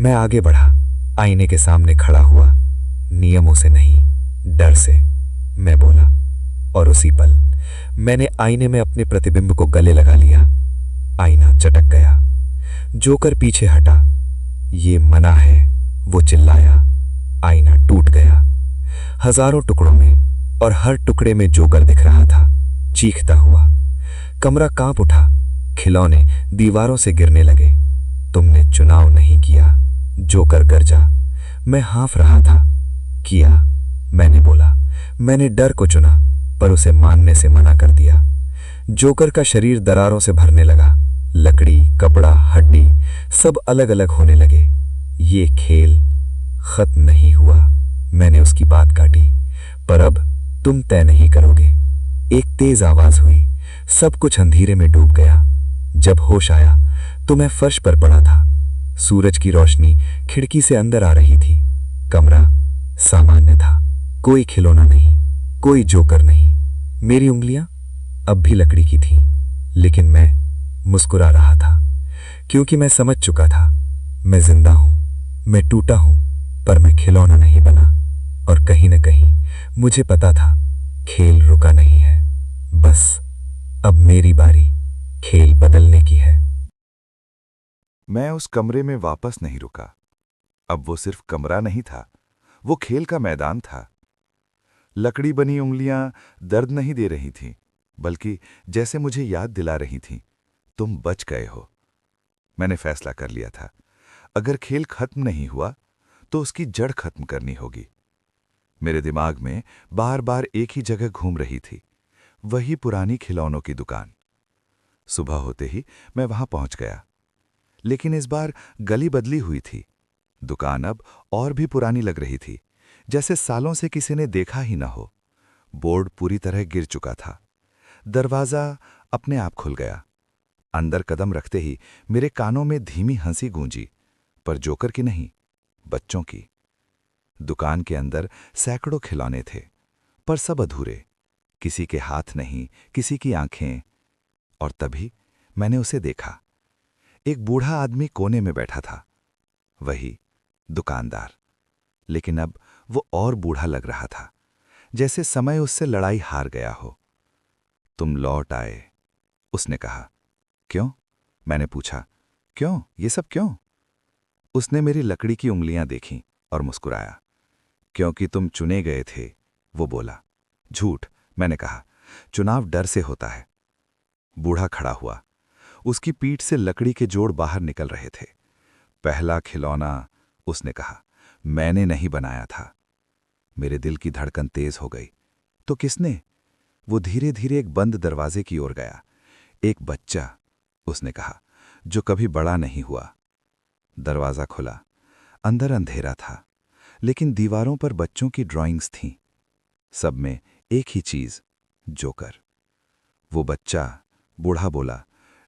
मैं आगे बढ़ा, आईने के सामने खड़ा हुआ। नियमों से नहीं, डर से, मैं बोला। और उसी पल मैंने आईने में अपने प्रतिबिंब को गले लगा लिया। आईना चटक गया। जोकर पीछे हटा। ये मना है, वो चिल्लाया। आईना टूट गया, हजारों टुकड़ों में, और हर टुकड़े में जोकर दिख रहा था, चीखता हुआ। कमरा कांप उठा, खिलौने दीवारों से गिरने लगे। तुमने चुनाव नहीं किया, जोकर गरजा। मैं हाँफ रहा था। किया, मैंने बोला। मैंने डर को चुना, पर उसे मानने से मना कर दिया। जोकर का शरीर दरारों से भरने लगा। लकड़ी, कपड़ा, हड्डी सब अलग अलग होने लगे। ये खेल खत्म नहीं हुआ। मैंने उसकी बात काटी। पर अब तुम तय नहीं करोगे। एक तेज आवाज हुई। सब कुछ अंधेरे में डूब गया। जब होश आया तो मैं फर्श पर पड़ा था। सूरज की रोशनी खिड़की से अंदर आ रही थी। कमरा सामान्य था। कोई खिलौना नहीं, कोई जोकर नहीं। मेरी उंगलियां अब भी लकड़ी की थीं, लेकिन मैं मुस्कुरा रहा था, क्योंकि मैं समझ चुका था, मैं जिंदा हूं, मैं टूटा हूं, पर मैं खिलौना नहीं बना। और कहीं न कहीं मुझे पता था, खेल रुका नहीं है, बस अब मेरी बारी खेल बदलने की है। मैं उस कमरे में वापस नहीं रुका। अब वो सिर्फ कमरा नहीं था, वो खेल का मैदान था। लकड़ी बनी उंगलियां दर्द नहीं दे रही थीं, बल्कि जैसे मुझे याद दिला रही थीं, तुम बच गए हो। मैंने फैसला कर लिया था, अगर खेल खत्म नहीं हुआ तो उसकी जड़ खत्म करनी होगी। मेरे दिमाग में बार बार एक ही जगह घूम रही थी, वही पुरानी खिलौनों की दुकान। सुबह होते ही मैं वहां पहुंच गया, लेकिन इस बार गली बदली हुई थी। दुकान अब और भी पुरानी लग रही थी, जैसे सालों से किसी ने देखा ही न हो। बोर्ड पूरी तरह गिर चुका था। दरवाजा अपने आप खुल गया। अंदर कदम रखते ही मेरे कानों में धीमी हंसी गूंजी, पर जोकर की नहीं, बच्चों की। दुकान के अंदर सैकड़ों खिलौने थे, पर सब अधूरे। किसी के हाथ नहीं, किसी की आंखें। और तभी मैंने उसे देखा। एक बूढ़ा आदमी कोने में बैठा था, वही दुकानदार। लेकिन अब वो और बूढ़ा लग रहा था, जैसे समय उससे लड़ाई हार गया हो। तुम लौट आए, उसने कहा। क्यों? मैंने पूछा। क्यों? ये सब क्यों? उसने मेरी लकड़ी की उंगलियां देखीं और मुस्कुराया। क्योंकि तुम चुने गए थे, वो बोला। झूठ, मैंने कहा। चुनाव डर से होता है। बूढ़ा खड़ा हुआ। उसकी पीठ से लकड़ी के जोड़ बाहर निकल रहे थे। पहला खिलौना, उसने कहा, मैंने नहीं बनाया था। मेरे दिल की धड़कन तेज हो गई। तो किसने? वो धीरे धीरे एक बंद दरवाजे की ओर गया। एक बच्चा, उसने कहा, जो कभी बड़ा नहीं हुआ। दरवाजा खुला। अंदर अंधेरा था, लेकिन दीवारों पर बच्चों की ड्राइंग्स थीं। सब में एक ही चीज, जोकर। वो बच्चा, बूढ़ा बोला,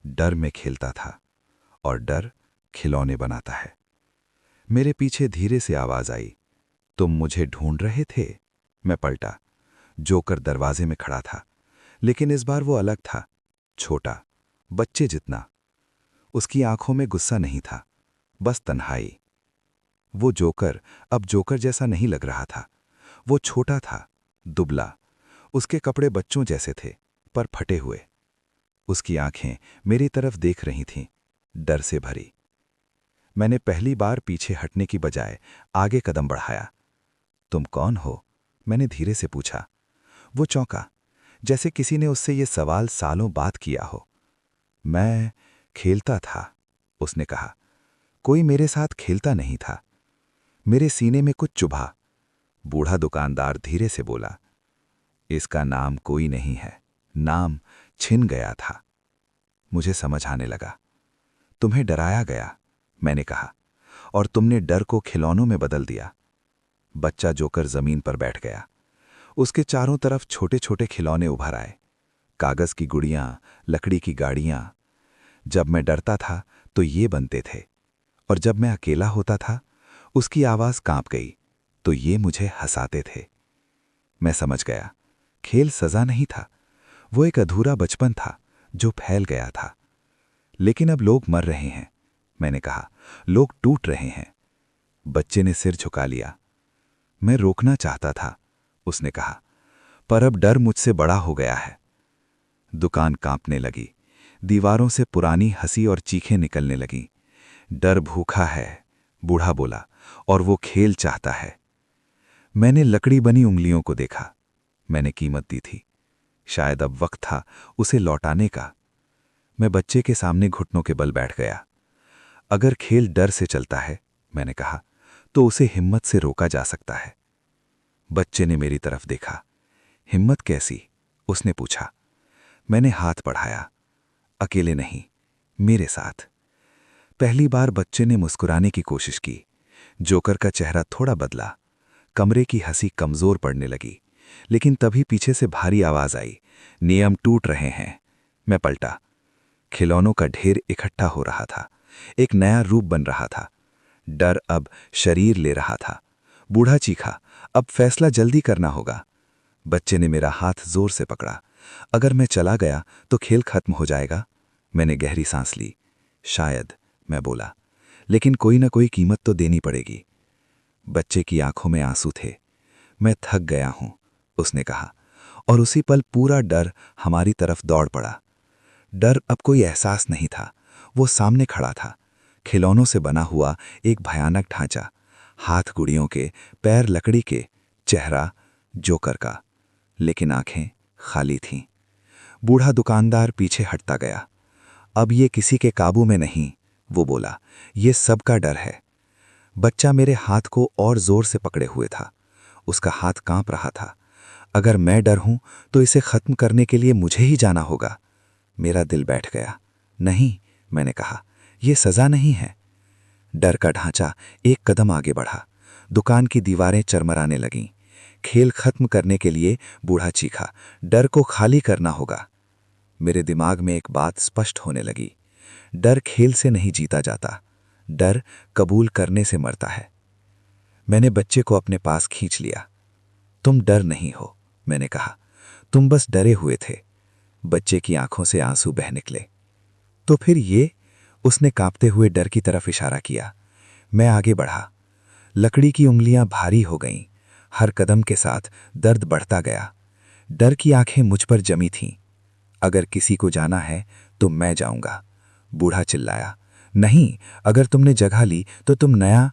डर में खेलता था, और डर खिलौने बनाता है। मेरे पीछे धीरे से आवाज आई, तुम मुझे ढूंढ रहे थे? मैं पलटा। जोकर दरवाजे में खड़ा था, लेकिन इस बार वो अलग था, छोटा, बच्चे जितना। उसकी आंखों में गुस्सा नहीं था, बस तन्हाई। वो जोकर अब जोकर जैसा नहीं लग रहा था। वो छोटा था, दुबला। उसके कपड़े बच्चों जैसे थे, पर फटे हुए। उसकी आंखें मेरी तरफ देख रही थीं, डर से भरी। मैंने पहली बार पीछे हटने की बजाय आगे कदम बढ़ाया। तुम कौन हो? मैंने धीरे से पूछा। वो चौंका, जैसे किसी ने उससे ये सवाल सालों बाद किया हो। मैं खेलता था, उसने कहा। कोई मेरे साथ खेलता नहीं था। मेरे सीने में कुछ चुभा। बूढ़ा दुकानदार धीरे से बोला, इसका नाम कोई नहीं है, नाम छिन गया था। मुझे समझ आने लगा। तुम्हें डराया गया, मैंने कहा, और तुमने डर को खिलौनों में बदल दिया। बच्चा जोकर जमीन पर बैठ गया। उसके चारों तरफ छोटे छोटे खिलौने उभर आए, कागज की गुड़ियां, लकड़ी की गाड़ियां। जब मैं डरता था तो ये बनते थे, और जब मैं अकेला होता था, उसकी आवाज कांप गई तो ये मुझे हंसाते थे। मैं समझ गया, खेल सजा नहीं था, वो एक अधूरा बचपन था जो फैल गया था। लेकिन अब लोग मर रहे हैं, मैंने कहा, लोग टूट रहे हैं। बच्चे ने सिर झुका लिया। मैं रोकना चाहता था, उसने कहा, पर अब डर मुझसे बड़ा हो गया है। दुकान कांपने लगी, दीवारों से पुरानी हंसी और चीखें निकलने लगीं। डर भूखा है, बूढ़ा बोला, और वो खेल चाहता है। मैंने लकड़ी बनी उंगलियों को देखा। मैंने कीमत दी थी। शायद अब वक्त था उसे लौटाने का। मैं बच्चे के सामने घुटनों के बल बैठ गया। अगर खेल डर से चलता है, मैंने कहा, तो उसे हिम्मत से रोका जा सकता है। बच्चे ने मेरी तरफ देखा। हिम्मत कैसी? उसने पूछा। मैंने हाथ बढ़ाया। अकेले नहीं, मेरे साथ। पहली बार बच्चे ने मुस्कुराने की कोशिश की। जोकर का चेहरा थोड़ा बदला। कमरे की हंसी कमजोर पड़ने लगी। लेकिन तभी पीछे से भारी आवाज आई, नियम टूट रहे हैं। मैं पलटा। खिलौनों का ढेर इकट्ठा हो रहा था। एक नया रूप बन रहा था। डर अब शरीर ले रहा था। बूढ़ा चीखा, अब फैसला जल्दी करना होगा। बच्चे ने मेरा हाथ जोर से पकड़ा। अगर मैं चला गया तो खेल खत्म हो जाएगा। मैंने गहरी सांस ली। शायद, मैं बोला, लेकिन कोई ना कोई कीमत तो देनी पड़ेगी। बच्चे की आंखों में आंसू थे। मैं थक गया हूं, उसने कहा, और उसी पल पूरा डर हमारी तरफ दौड़ पड़ा। डर अब कोई एहसास नहीं था, वो सामने खड़ा था, खिलौनों से बना हुआ एक भयानक ढांचा, हाथ गुड़ियों के, पैर लकड़ी के, चेहरा जोकर का, लेकिन आंखें खाली थीं। बूढ़ा दुकानदार पीछे हटता गया। अब ये किसी के काबू में नहीं, वो बोला, ये सबका डर है। बच्चा मेरे हाथ को और जोर से पकड़े हुए था। उसका हाथ कांप रहा था। अगर मैं डर हूं तो इसे खत्म करने के लिए मुझे ही जाना होगा। मेरा दिल बैठ गया। नहीं, मैंने कहा, यह सजा नहीं है। डर का ढांचा एक कदम आगे बढ़ा। दुकान की दीवारें चरमराने लगीं। खेल खत्म करने के लिए बूढ़ा चीखा, डर को खाली करना होगा। मेरे दिमाग में एक बात स्पष्ट होने लगी। डर खेल से नहीं जीता जाता, डर कबूल करने से मरता है। मैंने बच्चे को अपने पास खींच लिया। तुम डर नहीं हो, मैंने कहा, तुम बस डरे हुए थे। बच्चे की आंखों से आंसू बह निकले। तो फिर ये? उसने कांपते हुए डर की तरफ इशारा किया। मैं आगे बढ़ा। लकड़ी की उंगलियां भारी हो गईं। हर कदम के साथ दर्द बढ़ता गया। डर की आंखें मुझ पर जमी थीं। अगर किसी को जाना है तो मैं जाऊंगा। बूढ़ा चिल्लाया, नहीं, अगर तुमने जगह ली तो तुम नया।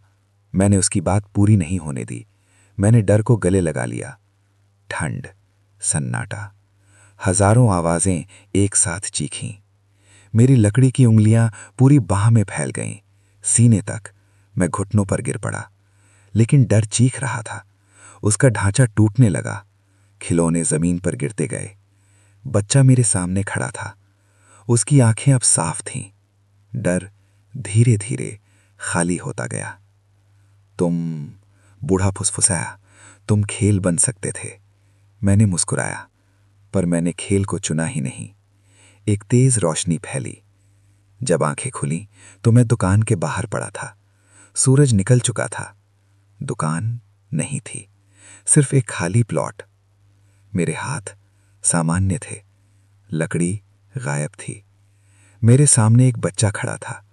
मैंने उसकी बात पूरी नहीं होने दी। मैंने डर को गले लगा लिया। ठंड, सन्नाटा, हजारों आवाजें एक साथ चीखीं। मेरी लकड़ी की उंगलियां पूरी बाह में फैल गईं, सीने तक। मैं घुटनों पर गिर पड़ा। लेकिन डर चीख रहा था। उसका ढांचा टूटने लगा। खिलौने जमीन पर गिरते गए। बच्चा मेरे सामने खड़ा था। उसकी आंखें अब साफ थीं। डर धीरे धीरे खाली होता गया। तुम, बूढ़ा फुसफुसाया, तुम खेल बन सकते थे। मैंने मुस्कुराया, पर मैंने खेल को चुना ही नहीं। एक तेज रोशनी फैली। जब आंखें खुली तो मैं दुकान के बाहर पड़ा था। सूरज निकल चुका था। दुकान नहीं थी, सिर्फ एक खाली प्लॉट। मेरे हाथ सामान्य थे, लकड़ी गायब थी। मेरे सामने एक बच्चा खड़ा था,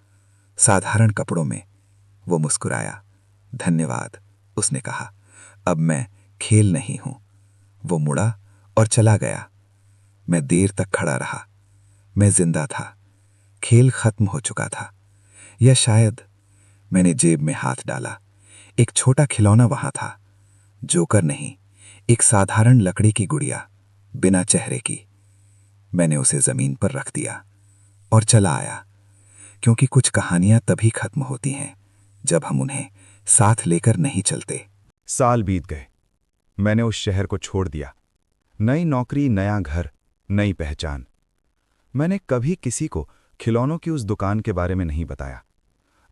साधारण कपड़ों में। वो मुस्कुराया। धन्यवाद, उसने कहा, अब मैं खेल नहीं हूं। वो मुड़ा और चला गया। मैं देर तक खड़ा रहा। मैं जिंदा था। खेल खत्म हो चुका था। या शायद। मैंने जेब में हाथ डाला। एक छोटा खिलौना वहां था। जोकर नहीं, एक साधारण लकड़ी की गुड़िया। बिना चेहरे की। मैंने उसे जमीन पर रख दिया और चला आया, क्योंकि कुछ कहानियां तभी खत्म होती हैं जब हम उन्हें साथ लेकर नहीं चलते। साल बीत गए। मैंने उस शहर को छोड़ दिया। नई नौकरी, नया घर, नई पहचान। मैंने कभी किसी को खिलौनों की उस दुकान के बारे में नहीं बताया।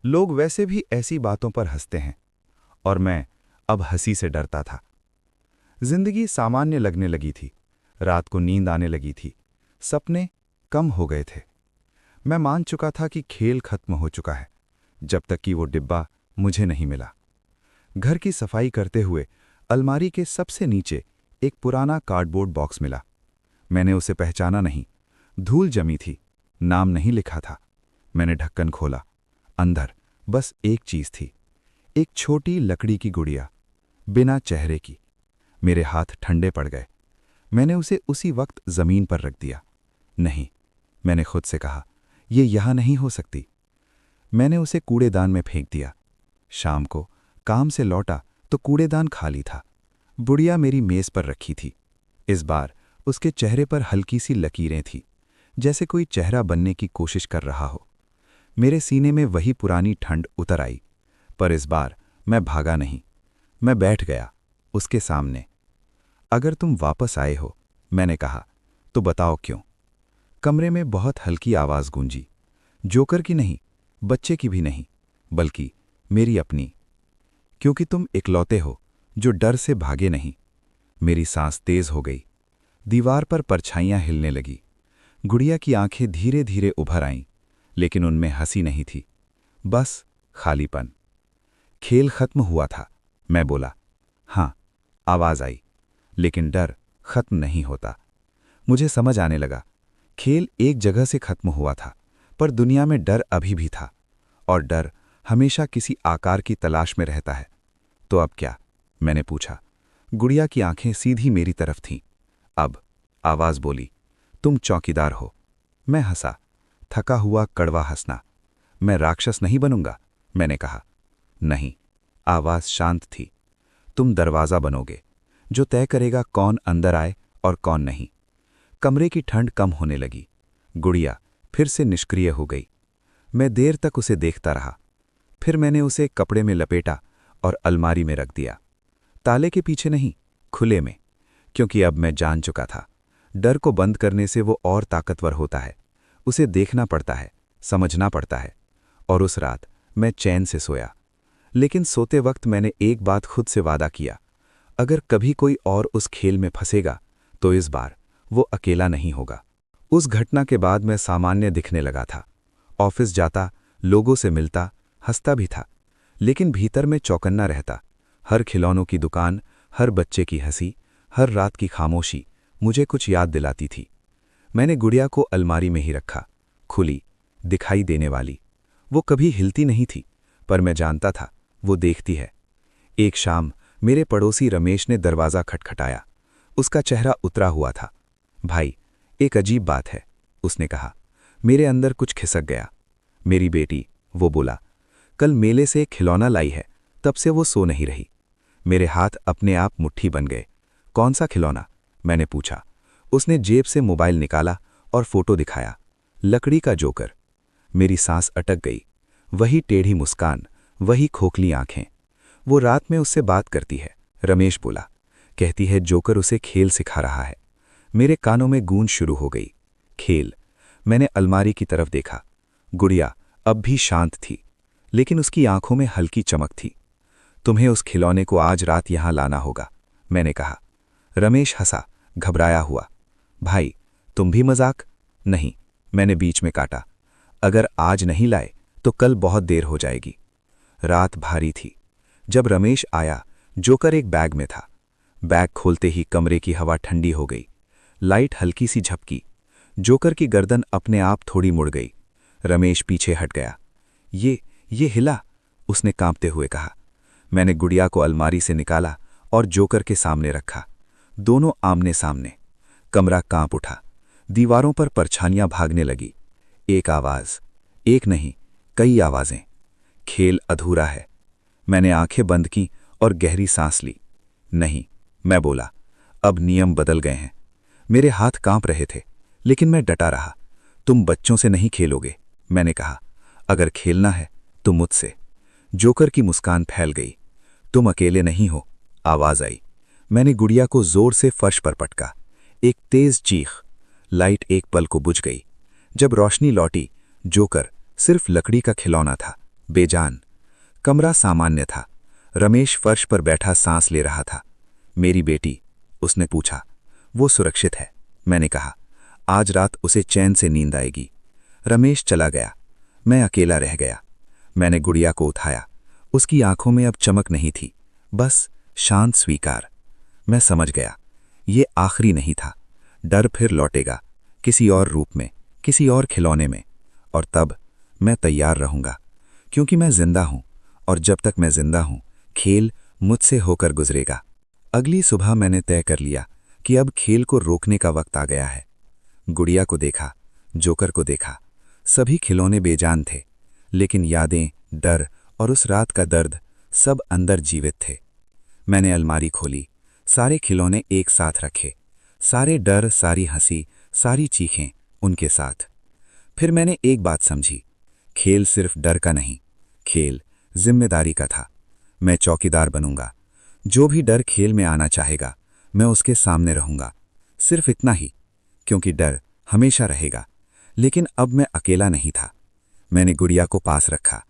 लोग वैसे भी ऐसी बातों पर हंसते हैं, और मैं अब हंसी से डरता था। जिंदगी सामान्य लगने लगी थी। रात को नींद आने लगी थी। सपने कम हो गए थे। मैं मान चुका था कि खेल खत्म हो चुका है, जब तक कि वो डिब्बा मुझे नहीं मिला। घर की सफाई करते हुए अलमारी के सबसे नीचे एक पुराना कार्डबोर्ड बॉक्स मिला। मैंने उसे पहचाना नहीं। धूल जमी थी, नाम नहीं लिखा था। मैंने ढक्कन खोला। अंदर बस एक चीज थी, एक छोटी लकड़ी की गुड़िया, बिना चेहरे की। मेरे हाथ ठंडे पड़ गए। मैंने उसे उसी वक्त जमीन पर रख दिया। नहीं, मैंने खुद से कहा, ये यहां नहीं हो सकती। मैंने उसे कूड़ेदान में फेंक दिया। शाम को काम से लौटा तो कूड़ेदान खाली था। बुढ़िया मेरी मेज पर रखी थी। इस बार उसके चेहरे पर हल्की सी लकीरें थीं, जैसे कोई चेहरा बनने की कोशिश कर रहा हो। मेरे सीने में वही पुरानी ठंड उतर आई, पर इस बार मैं भागा नहीं। मैं बैठ गया उसके सामने। अगर तुम वापस आए हो, मैंने कहा, तो बताओ क्यों। कमरे में बहुत हल्की आवाज गूंजी। जोकर की नहीं, बच्चे की भी नहीं, बल्कि मेरी अपनी। क्योंकि तुम इकलौते हो जो डर से भागे नहीं। मेरी सांस तेज हो गई। दीवार पर परछाइयां हिलने लगी। गुड़िया की आंखें धीरे धीरे उभर आईं, लेकिन उनमें हंसी नहीं थी, बस खालीपन। खेल खत्म हुआ था, मैं बोला। हां, आवाज आई, लेकिन डर खत्म नहीं होता। मुझे समझ आने लगा, खेल एक जगह से खत्म हुआ था, पर दुनिया में डर अभी भी था, और डर हमेशा किसी आकार की तलाश में रहता है। तो अब क्या, मैंने पूछा। गुड़िया की आंखें सीधी मेरी तरफ थीं। अब आवाज बोली, तुम चौकीदार हो। मैं हंसा, थका हुआ कड़वा हंसना। मैं राक्षस नहीं बनूंगा, मैंने कहा। नहीं, आवाज शांत थी। तुम दरवाजा बनोगे, जो तय करेगा कौन अंदर आए और कौन नहीं। कमरे की ठंड कम होने लगी। गुड़िया फिर से निष्क्रिय हो गई। मैं देर तक उसे देखता रहा। फिर मैंने उसे कपड़े में लपेटा और अलमारी में रख दिया। ताले के पीछे नहीं, खुले में, क्योंकि अब मैं जान चुका था, डर को बंद करने से वो और ताकतवर होता है। उसे देखना पड़ता है, समझना पड़ता है। और उस रात मैं चैन से सोया। लेकिन सोते वक्त मैंने एक बात खुद से वादा किया, अगर कभी कोई और उस खेल में फंसेगा तो इस बार वो अकेला नहीं होगा। उस घटना के बाद मैं सामान्य दिखने लगा था। ऑफिस जाता, लोगों से मिलता, हंसता भी था, लेकिन भीतर में चौकन्ना रहता। हर खिलौनों की दुकान, हर बच्चे की हंसी, हर रात की खामोशी मुझे कुछ याद दिलाती थी। मैंने गुड़िया को अलमारी में ही रखा, खुली, दिखाई देने वाली। वो कभी हिलती नहीं थी, पर मैं जानता था वो देखती है। एक शाम मेरे पड़ोसी रमेश ने दरवाज़ा खटखटाया। उसका चेहरा उतरा हुआ था। भाई, एक अजीब बात है, उसने कहा। मेरे अंदर कुछ खिसक गया। मेरी बेटी, वो बोला, कल मेले से एक खिलौना लाई है, तब से वो सो नहीं रही। मेरे हाथ अपने आप मुट्ठी बन गए। कौन सा खिलौना, मैंने पूछा। उसने जेब से मोबाइल निकाला और फोटो दिखाया। लकड़ी का जोकर। मेरी सांस अटक गई। वही टेढ़ी मुस्कान, वही खोखली आंखें। वो रात में उससे बात करती है, रमेश बोला। कहती है जोकर उसे खेल सिखा रहा है। मेरे कानों में गूंज शुरू हो गई। खेल। मैंने अलमारी की तरफ देखा। गुड़िया अब भी शांत थी, लेकिन उसकी आंखों में हल्की चमक थी। तुम्हें उस खिलौने को आज रात यहां लाना होगा, मैंने कहा। रमेश हंसा, घबराया हुआ। भाई, तुम भी मजाक? नहीं, मैंने बीच में काटा। अगर आज नहीं लाए तो कल बहुत देर हो जाएगी। रात भारी थी। जब रमेश आया, जोकर एक बैग में था। बैग खोलते ही कमरे की हवा ठंडी हो गई। लाइट हल्की सी झपकी। जोकर की गर्दन अपने आप थोड़ी मुड़ गई। रमेश पीछे हट गया। ये हिला, उसने कांपते हुए कहा। मैंने गुड़िया को अलमारी से निकाला और जोकर के सामने रखा। दोनों आमने सामने। कमरा कांप उठा। दीवारों पर परछाइयां भागने लगी। एक आवाज, एक नहीं, कई आवाजें। खेल अधूरा है। मैंने आंखें बंद की और गहरी सांस ली। नहीं, मैं बोला, अब नियम बदल गए हैं। मेरे हाथ कांप रहे थे, लेकिन मैं डटा रहा। तुम बच्चों से नहीं खेलोगे, मैंने कहा। अगर खेलना है तो मुझसे। जोकर की मुस्कान फैल गई। तुम अकेले नहीं हो, आवाज आई। मैंने गुड़िया को जोर से फर्श पर पटका। एक तेज चीख। लाइट एक पल को बुझ गई। जब रोशनी लौटी, जोकर सिर्फ लकड़ी का खिलौना था, बेजान। कमरा सामान्य था। रमेश फर्श पर बैठा सांस ले रहा था। मेरी बेटी, उसने पूछा। वो सुरक्षित है, मैंने कहा। आज रात उसे चैन से नींद आएगी। रमेश चला गया। मैं अकेला रह गया। मैंने गुड़िया को उठाया। उसकी आंखों में अब चमक नहीं थी, बस शांत स्वीकार। मैं समझ गया, ये आखिरी नहीं था। डर फिर लौटेगा, किसी और रूप में, किसी और खिलौने में। और तब मैं तैयार रहूंगा, क्योंकि मैं जिंदा हूं, और जब तक मैं जिंदा हूं, खेल मुझसे होकर गुजरेगा। अगली सुबह मैंने तय कर लिया कि अब खेल को रोकने का वक्त आ गया है। गुड़िया को देखा, जोकर को देखा। सभी खिलौने बेजान थे, लेकिन यादें, डर और उस रात का दर्द सब अंदर जीवित थे। मैंने अलमारी खोली, सारे खिलौने एक साथ रखे। सारे डर, सारी हंसी, सारी चीखें उनके साथ। फिर मैंने एक बात समझी, खेल सिर्फ डर का नहीं, खेल जिम्मेदारी का था। मैं चौकीदार बनूंगा। जो भी डर खेल में आना चाहेगा, मैं उसके सामने रहूंगा। सिर्फ इतना ही, क्योंकि डर हमेशा रहेगा। लेकिन अब मैं अकेला नहीं था। मैंने गुड़िया को पास रखा।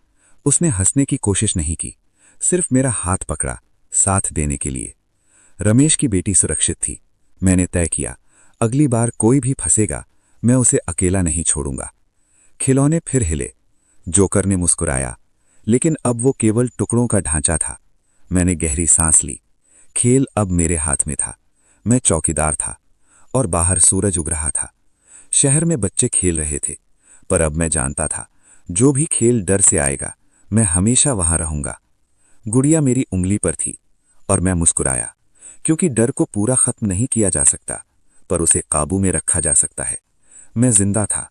उसने हंसने की कोशिश नहीं की, सिर्फ मेरा हाथ पकड़ा, साथ देने के लिए। रमेश की बेटी सुरक्षित थी। मैंने तय किया, अगली बार कोई भी फंसेगा, मैं उसे अकेला नहीं छोड़ूंगा। खिलौने फिर हिले। जोकर ने मुस्कुराया, लेकिन अब वो केवल टुकड़ों का ढांचा था। मैंने गहरी सांस ली। खेल अब मेरे हाथ में था। मैं चौकीदार था, और बाहर सूरज उग रहा था। शहर में बच्चे खेल रहे थे, पर अब मैं जानता था, जो भी खेल डर से आएगा, मैं हमेशा वहां रहूंगा। गुड़िया मेरी उंगली पर थी, और मैं मुस्कुराया, क्योंकि डर को पूरा खत्म नहीं किया जा सकता, पर उसे काबू में रखा जा सकता है। मैं जिंदा था,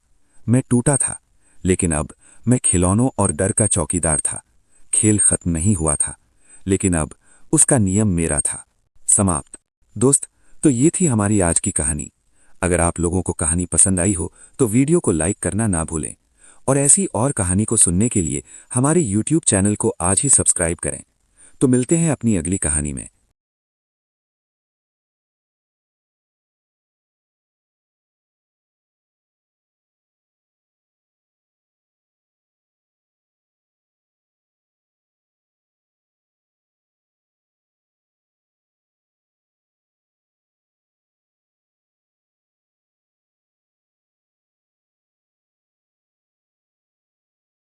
मैं टूटा था, लेकिन अब मैं खिलौनों और डर का चौकीदार था। खेल खत्म नहीं हुआ था, लेकिन अब उसका नियम मेरा था। समाप्त। दोस्त, तो ये थी हमारी आज की कहानी। अगर आप लोगों को कहानी पसंद आई हो तो वीडियो को लाइक करना ना भूलें, और ऐसी और कहानी को सुनने के लिए हमारे YouTube चैनल को आज ही सब्सक्राइब करें। तो मिलते हैं अपनी अगली कहानी में।